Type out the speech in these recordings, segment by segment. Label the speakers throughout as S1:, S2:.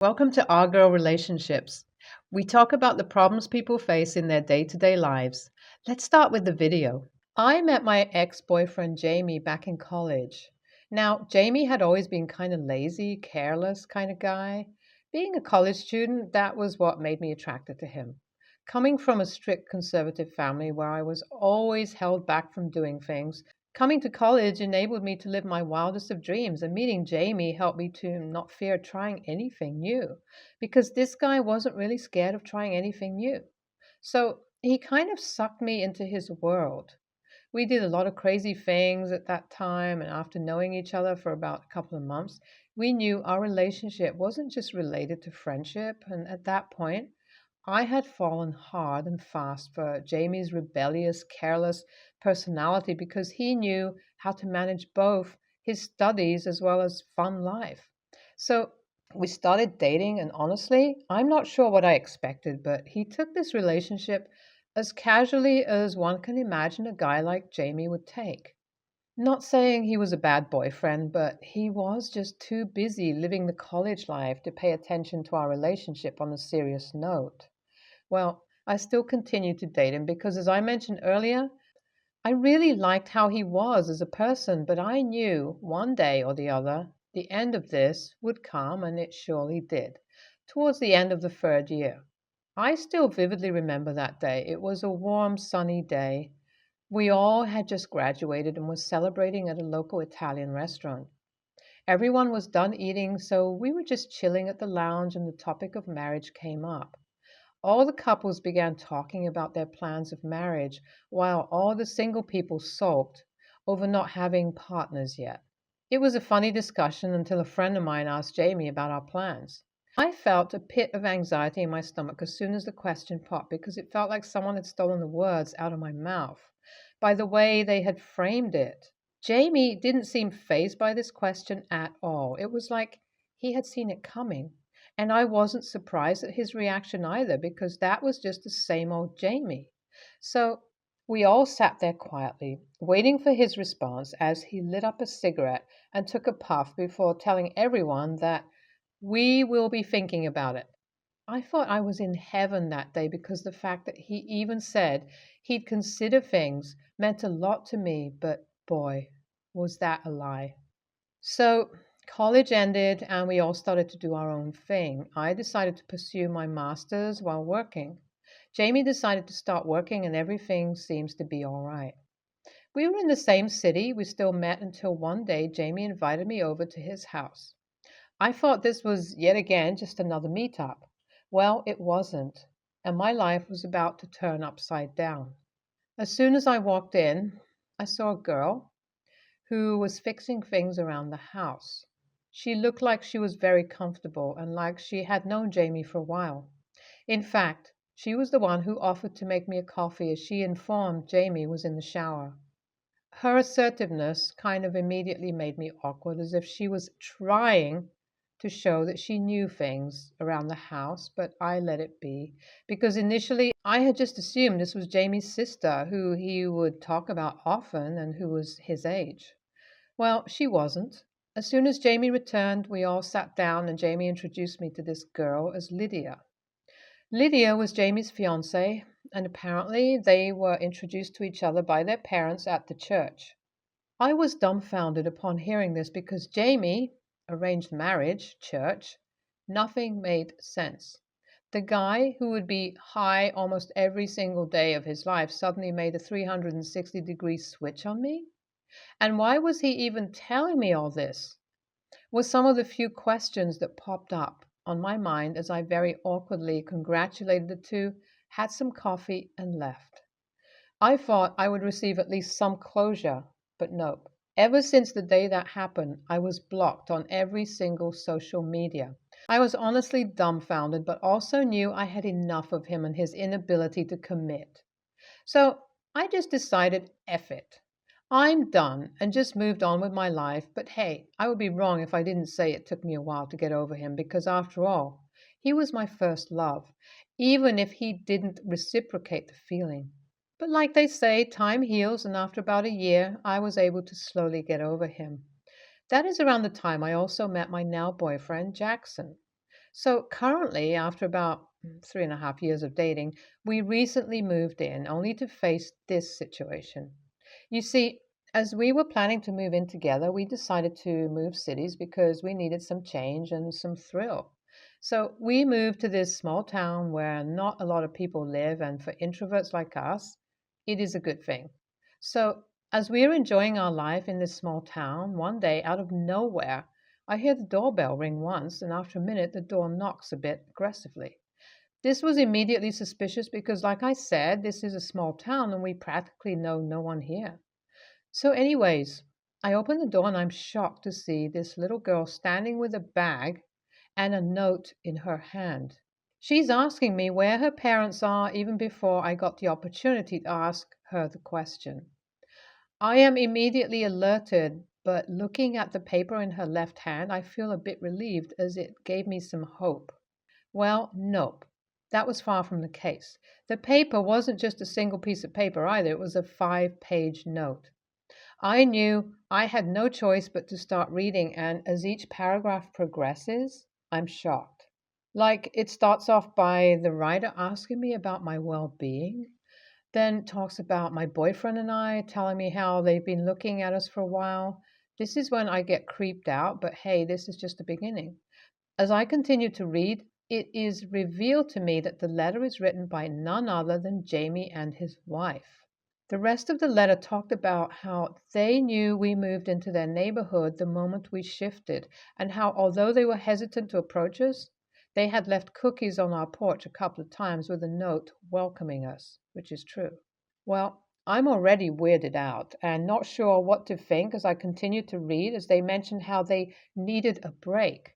S1: Welcome to Our Girl Relationships. We talk about the problems people face in their day to day lives. Let's start with the video. I met my ex boyfriend Jamie back in college. Now, Jamie had always been kind of lazy, careless kind of guy. Being a college student, that was what made me attracted to him. Coming from a strict conservative family where I was always held back from doing things, coming to college enabled me to live my wildest of dreams, and meeting Jamie helped me to not fear trying anything new because this guy wasn't really scared of trying anything new. So he kind of sucked me into his world. We did a lot of crazy things at that time, and after knowing each other for about a couple of months, we knew our relationship wasn't just related to friendship. And at that point, I had fallen hard and fast for Jamie's rebellious, careless personality because he knew how to manage both his studies as well as fun life. So we started dating, and honestly, I'm not sure what I expected, but he took this relationship as casually as one can imagine a guy like Jamie would take. Not saying he was a bad boyfriend, but he was just too busy living the college life to pay attention to our relationship on a serious note. Well, I still continued to date him because, as I mentioned earlier, I really liked how he was as a person, but I knew one day or the other the end of this would come, and it surely did, towards the end of the third year. I still vividly remember that day. It was a warm, sunny day. We all had just graduated and was celebrating at a local Italian restaurant. Everyone was done eating, so we were just chilling at the lounge, and the topic of marriage came up. All the couples began talking about their plans of marriage, while all the single people sulked over not having partners yet. It was a funny discussion until a friend of mine asked Jamie about our plans. I felt a pit of anxiety in my stomach as soon as the question popped because it felt like someone had stolen the words out of my mouth by the way they had framed it. Jamie didn't seem fazed by this question at all. It was like he had seen it coming. And I wasn't surprised at his reaction either, because that was just the same old Jamie. So we all sat there quietly, waiting for his response as he lit up a cigarette and took a puff before telling everyone that we will be thinking about it. I thought I was in heaven that day because the fact that he even said he'd consider things meant a lot to me, but boy, was that a lie. So college ended and we all started to do our own thing. I decided to pursue my master's while working. Jamie decided to start working, and everything seems to be all right. We were in the same city. We still met until one day Jamie invited me over to his house. I thought this was yet again just another meetup. Well, it wasn't, and my life was about to turn upside down. As soon as I walked in, I saw a girl who was fixing things around the house. She looked like she was very comfortable and like she had known Jamie for a while. In fact, she was the one who offered to make me a coffee as she informed Jamie was in the shower. Her assertiveness kind of immediately made me awkward, as if she was trying to show that she knew things around the house, but I let it be because initially I had just assumed this was Jamie's sister, who he would talk about often and who was his age. Well, she wasn't. As soon as Jamie returned, we all sat down and Jamie introduced me to this girl as Lydia. Lydia was Jamie's fiancee, and apparently they were introduced to each other by their parents at the church. I was dumbfounded upon hearing this because Jamie, arranged marriage, church, nothing made sense. The guy who would be high almost every single day of his life suddenly made a 360-degree switch on me? And why was he even telling me all this? Was some of the few questions that popped up on my mind as I very awkwardly congratulated the two, had some coffee, and left. I thought I would receive at least some closure, but nope. Ever since the day that happened, I was blocked on every single social media. I was honestly dumbfounded, but also knew I had enough of him and his inability to commit. So I just decided, F it. I'm done, and just moved on with my life. But hey, I would be wrong if I didn't say it took me a while to get over him because, after all, he was my first love, even if he didn't reciprocate the feeling. But like they say, time heals, and after about a year, I was able to slowly get over him. That is around the time I also met my now boyfriend, Jackson. So currently, after about 3.5 years of dating, we recently moved in only to face this situation. You see, as we were planning to move in together, we decided to move cities because we needed some change and some thrill. So we moved to this small town where not a lot of people live, and for introverts like us, it is a good thing. So, as we are enjoying our life in this small town, one day out of nowhere, I hear the doorbell ring once, and after a minute, the door knocks a bit aggressively. This was immediately suspicious because, like I said, this is a small town and we practically know no one here. So, anyways, I open the door and I'm shocked to see this little girl standing with a bag and a note in her hand. She's asking me where her parents are even before I got the opportunity to ask her the question. I am immediately alerted, but looking at the paper in her left hand, I feel a bit relieved as it gave me some hope. Well, nope. That was far from the case. The paper wasn't just a single piece of paper either, it was a 5-page note. I knew I had no choice but to start reading, and as each paragraph progresses, I'm shocked. Like, it starts off by the writer asking me about my well being, then talks about my boyfriend and I, telling me how they've been looking at us for a while. This is when I get creeped out, but hey, this is just the beginning. As I continue to read, it is revealed to me that the letter is written by none other than Jamie and his wife. The rest of the letter talked about how they knew we moved into their neighborhood the moment we shifted, and how, although they were hesitant to approach us, they had left cookies on our porch a couple of times with a note welcoming us, which is true. Well, I'm already weirded out and not sure what to think as I continue to read, as they mentioned how they needed a break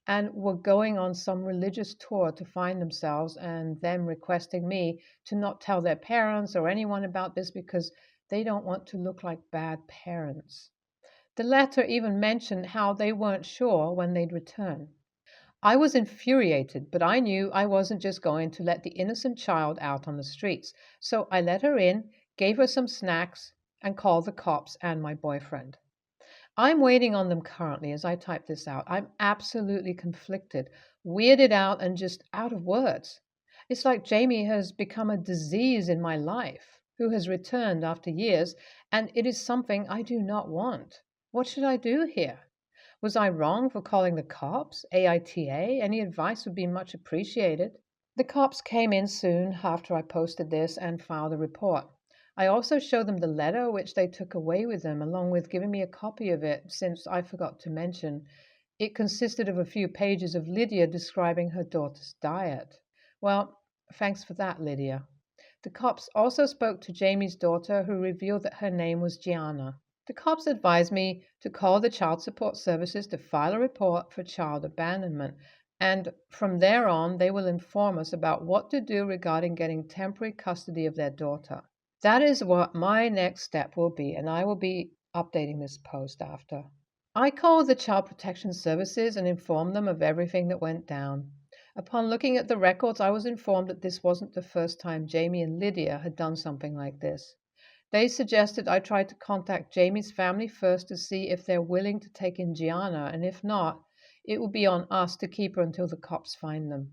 S1: and were going on some religious tour to find themselves, and them requesting me to not tell their parents or anyone about this because they don't want to look like bad parents. The letter even mentioned how they weren't sure when they'd return. I was infuriated, but I knew I wasn't just going to let the innocent child out on the streets, so I let her in, gave her some snacks, and called the cops and my boyfriend. I'm waiting on them currently as I type this out. I'm absolutely conflicted, weirded out, and just out of words. It's like Jamie has become a disease in my life, who has returned after years, and it is something I do not want. What should I do here? Was I wrong for calling the cops? AITA? Any advice would be much appreciated. The cops came in soon after I posted this and filed a report. I also showed them the letter, which they took away with them, along with giving me a copy of it, since I forgot to mention it consisted of a few pages of Lydia describing her daughter's diet. Well, thanks for that, Lydia. The cops also spoke to Jamie's daughter, who revealed that her name was Gianna. The cops advised me to call the child support services to file a report for child abandonment, and from there on, they will inform us about what to do regarding getting temporary custody of their daughter. That is what my next step will be, and I will be updating this post after. I called the Child Protection Services and informed them of everything that went down. Upon looking at the records, I was informed that this wasn't the first time Jamie and Lydia had done something like this. They suggested I try to contact Jamie's family first to see if they're willing to take in Gianna, and if not, it will be on us to keep her until the cops find them.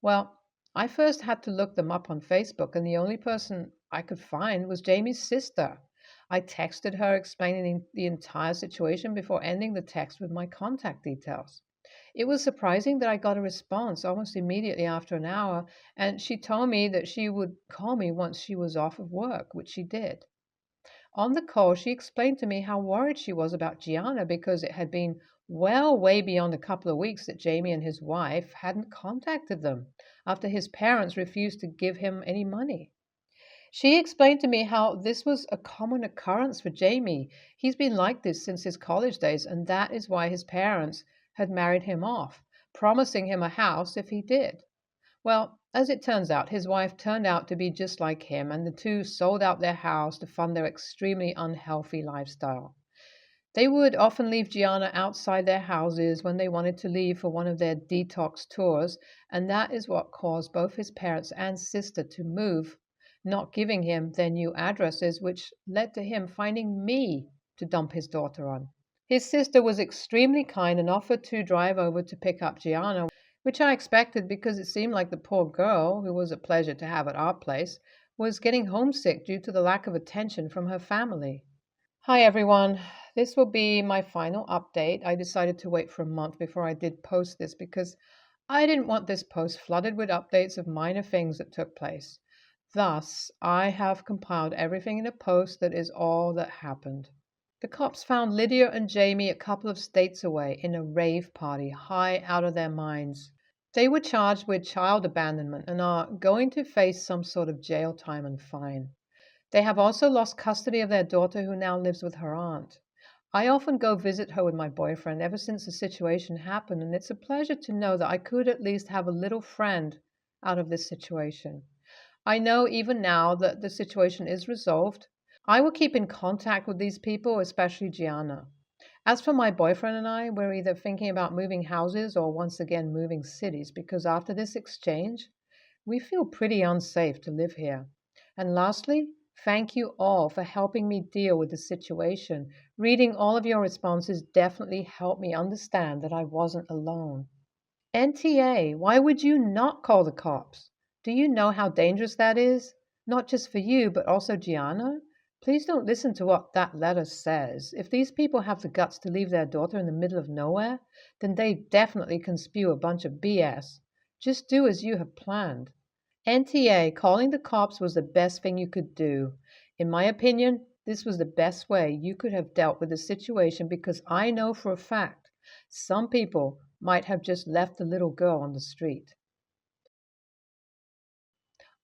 S1: Well, I first had to look them up on Facebook, and the only person I could find was Jamie's sister. I texted her explaining the entire situation before ending the text with my contact details. It was surprising that I got a response almost immediately after an hour, and she told me that she would call me once she was off of work, which she did. On the call, she explained to me how worried she was about Gianna because it had been well way beyond a couple of weeks that Jamie and his wife hadn't contacted them after his parents refused to give him any money. She explained to me how this was a common occurrence for Jamie. He's been like this since his college days, and that is why his parents had married him off, promising him a house if he did. Well, as it turns out, his wife turned out to be just like him, and the two sold out their house to fund their extremely unhealthy lifestyle. They would often leave Gianna outside their houses when they wanted to leave for one of their detox tours, and that is what caused both his parents and sister to move, not giving him their new addresses, which led to him finding me to dump his daughter on. His sister was extremely kind and offered to drive over to pick up Gianna. which I expected because it seemed like the poor girl, who was a pleasure to have at our place, was getting homesick due to the lack of attention from her family. Hi everyone, this will be my final update. I decided to wait for a month before I did post this because I didn't want this post flooded with updates of minor things that took place. Thus, I have compiled everything in a post that is all that happened. The cops found Lydia and Jamie a couple of states away in a rave party, high out of their minds. They were charged with child abandonment and are going to face some sort of jail time and fine. They have also lost custody of their daughter, who now lives with her aunt. I often go visit her with my boyfriend ever since the situation happened, and it's a pleasure to know that I could at least have a little friend out of this situation. I know even now that the situation is resolved. I will keep in contact with these people, especially Gianna. As for my boyfriend and I, we're either thinking about moving houses or once again moving cities because after this exchange, we feel pretty unsafe to live here. And lastly, thank you all for helping me deal with the situation. Reading all of your responses definitely helped me understand that I wasn't alone. NTA, why would you not call the cops? Do you know how dangerous that is? Not just for you, but also Gianna? Please don't listen to what that letter says. If these people have the guts to leave their daughter in the middle of nowhere, then they definitely can spew a bunch of BS. Just do as you have planned. NTA, calling the cops was the best thing you could do. In my opinion, this was the best way you could have dealt with the situation because I know for a fact some people might have just left the little girl on the street.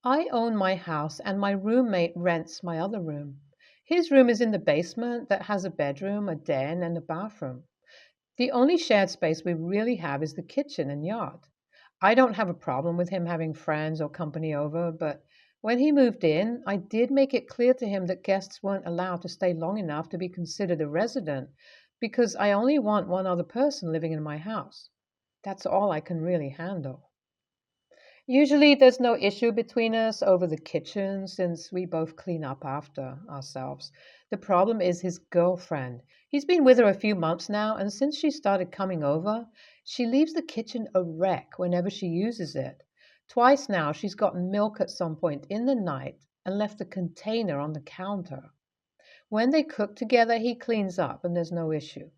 S1: I own my house and my roommate rents my other room. His room is in the basement that has a bedroom, a den, and a bathroom. The only shared space we really have is the kitchen and yard. I don't have a problem with him having friends or company over, but when he moved in, I did make it clear to him that guests weren't allowed to stay long enough to be considered a resident because I only want one other person living in my house. That's all I can really handle. Usually there's no issue between us over the kitchen since we both clean up after ourselves. The problem is his girlfriend. He's been with her a few months now, and since she started coming over, she leaves the kitchen a wreck whenever she uses it. Twice now she's gotten milk at some point in the night and left the container on the counter. When they cook together, he cleans up and there's no issue.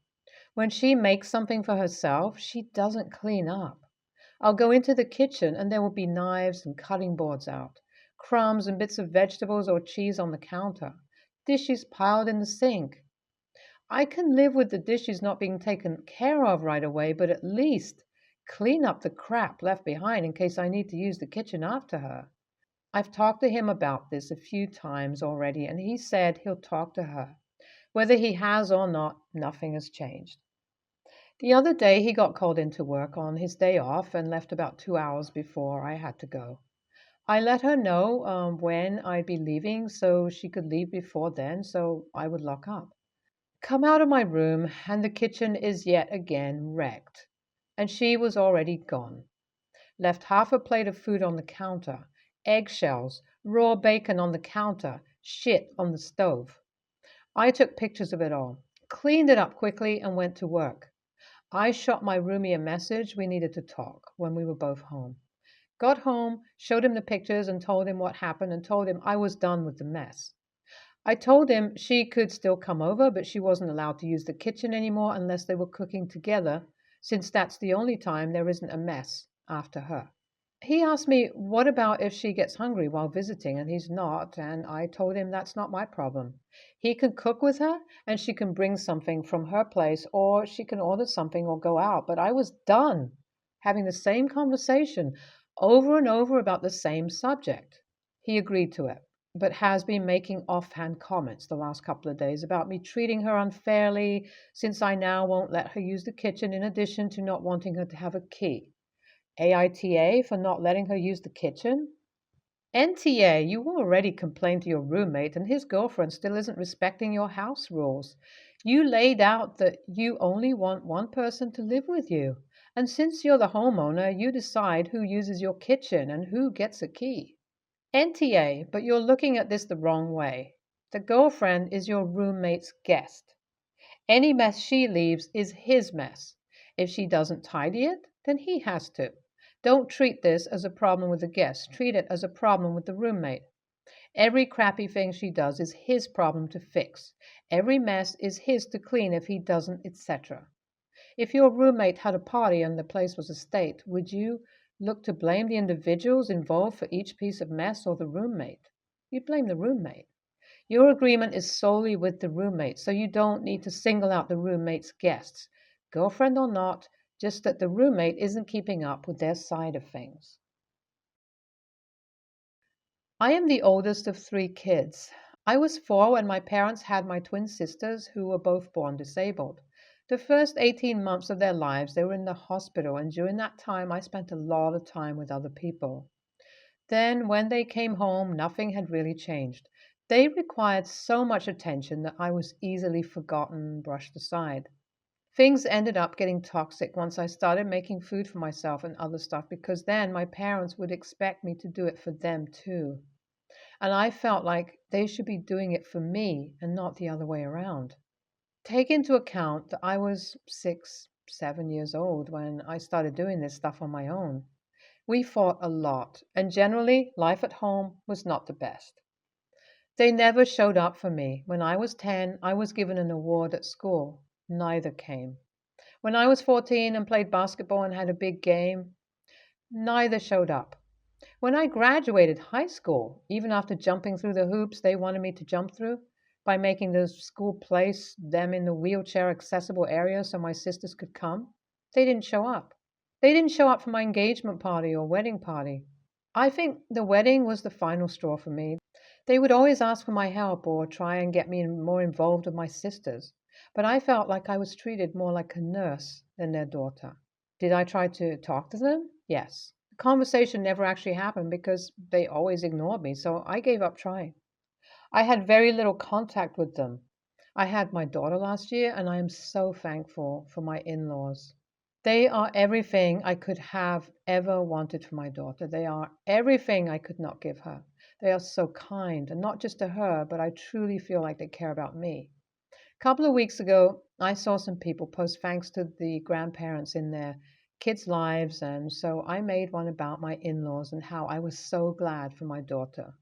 S1: When she makes something for herself, she doesn't clean up. I'll go into the kitchen and there will be knives and cutting boards out, crumbs and bits of vegetables or cheese on the counter, dishes piled in the sink. I can live with the dishes not being taken care of right away, but at least clean up the crap left behind in case I need to use the kitchen after her. I've talked to him about this a few times already, and he said he'll talk to her. Whether he has or not, nothing has changed. The other day he got called into work on his day off and left about 2 hours before I had to go. I let her know when I'd be leaving so she could leave before then so I would lock up. Come out of my room and the kitchen is yet again wrecked. And she was already gone. Left half a plate of food on the counter, eggshells, raw bacon on the counter, shit on the stove. I took pictures of it all, cleaned it up quickly and went to work. I shot my roomie a message we needed to talk when we were both home. Got home, showed him the pictures and told him what happened and told him I was done with the mess. I told him she could still come over, but she wasn't allowed to use the kitchen anymore unless they were cooking together, since that's the only time there isn't a mess after her. He asked me, what about if she gets hungry while visiting and he's not, and I told him that's not my problem. He can cook with her and she can bring something from her place or she can order something or go out, but I was done having the same conversation over and over about the same subject. He agreed to it, but has been making offhand comments the last couple of days about me treating her unfairly since I now won't let her use the kitchen in addition to not wanting her to have a key. AITA for not letting her use the kitchen? NTA, you already complained to your roommate and his girlfriend still isn't respecting your house rules. You laid out that you only want one person to live with you. And since you're the homeowner, you decide who uses your kitchen and who gets a key. NTA, but you're looking at this the wrong way. The girlfriend is your roommate's guest. Any mess she leaves is his mess. If she doesn't tidy it, then he has to. Don't treat this as a problem with the guest. Treat it as a problem with the roommate. Every crappy thing she does is his problem to fix. Every mess is his to clean if he doesn't, etc. If your roommate had a party and the place was a state, would you look to blame the individuals involved for each piece of mess or the roommate? You'd blame the roommate. Your agreement is solely with the roommate, so you don't need to single out the roommate's guests, girlfriend or not, just that the roommate isn't keeping up with their side of things. I am the oldest of 3 kids. I was 4 when my parents had my twin sisters, who were both born disabled. The first 18 months of their lives, they were in the hospital, and during that time, I spent a lot of time with other people. Then, when they came home, nothing had really changed. They required so much attention that I was easily forgotten, brushed aside. Things ended up getting toxic once I started making food for myself and other stuff, because then my parents would expect me to do it for them too. And I felt like they should be doing it for me and not the other way around. Take into account that I was 6, 7 years old when I started doing this stuff on my own. We fought a lot, and generally, life at home was not the best. They never showed up for me. When I was 10, I was given an award at school. Neither came. When I was 14 and played basketball and had a big game, neither showed up. When I graduated high school, even after jumping through the hoops they wanted me to jump through, by making the school place them in the wheelchair accessible area so my sisters could come, they didn't show up. They didn't show up for my engagement party or wedding party. I think the wedding was the final straw for me. They would always ask for my help or try and get me more involved with my sisters, but I felt like I was treated more like a nurse than their daughter. Did I try to talk to them? Yes. The conversation never actually happened because they always ignored me, so I gave up trying. I had very little contact with them. I had my daughter last year, and I am so thankful for my in laws. They are everything I could have ever wanted for my daughter. They are everything I could not give her. They are so kind, and not just to her, but I truly feel like they care about me. A couple of weeks ago, I saw some people post thanks to the grandparents in their kids' lives, and so I made one about my in laws and how I was so glad for my daughter.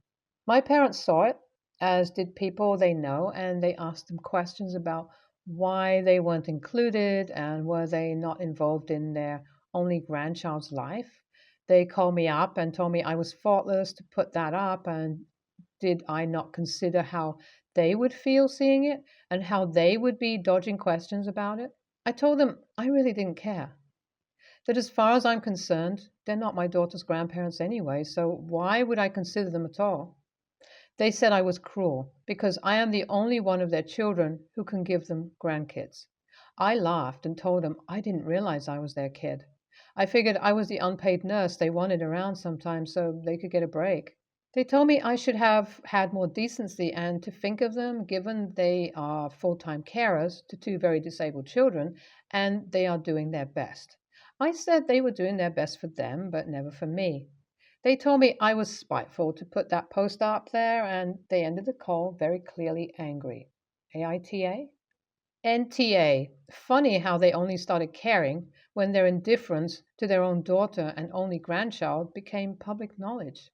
S1: My parents saw it, as did people they know, and they asked them questions about why they weren't included and were they not involved in their only grandchild's life. They called me up and told me I was faultless to put that up, and did I not consider how they would feel seeing it and how they would be dodging questions about it. I told them I really didn't care. That as far as I'm concerned, they're not my daughter's grandparents anyway, so why would I consider them at all? They said I was cruel because I am the only one of their children who can give them grandkids. I laughed and told them I didn't realize I was their kid. I figured I was the unpaid nurse they wanted around sometimes so they could get a break. They told me I should have had more decency and to think of them, given they are full-time carers to 2 very disabled children, and they are doing their best. I said they were doing their best for them, but never for me. They told me I was spiteful to put that post up there, and they ended the call very clearly angry. AITA? NTA. Funny how they only started caring when their indifference to their own daughter and only grandchild became public knowledge.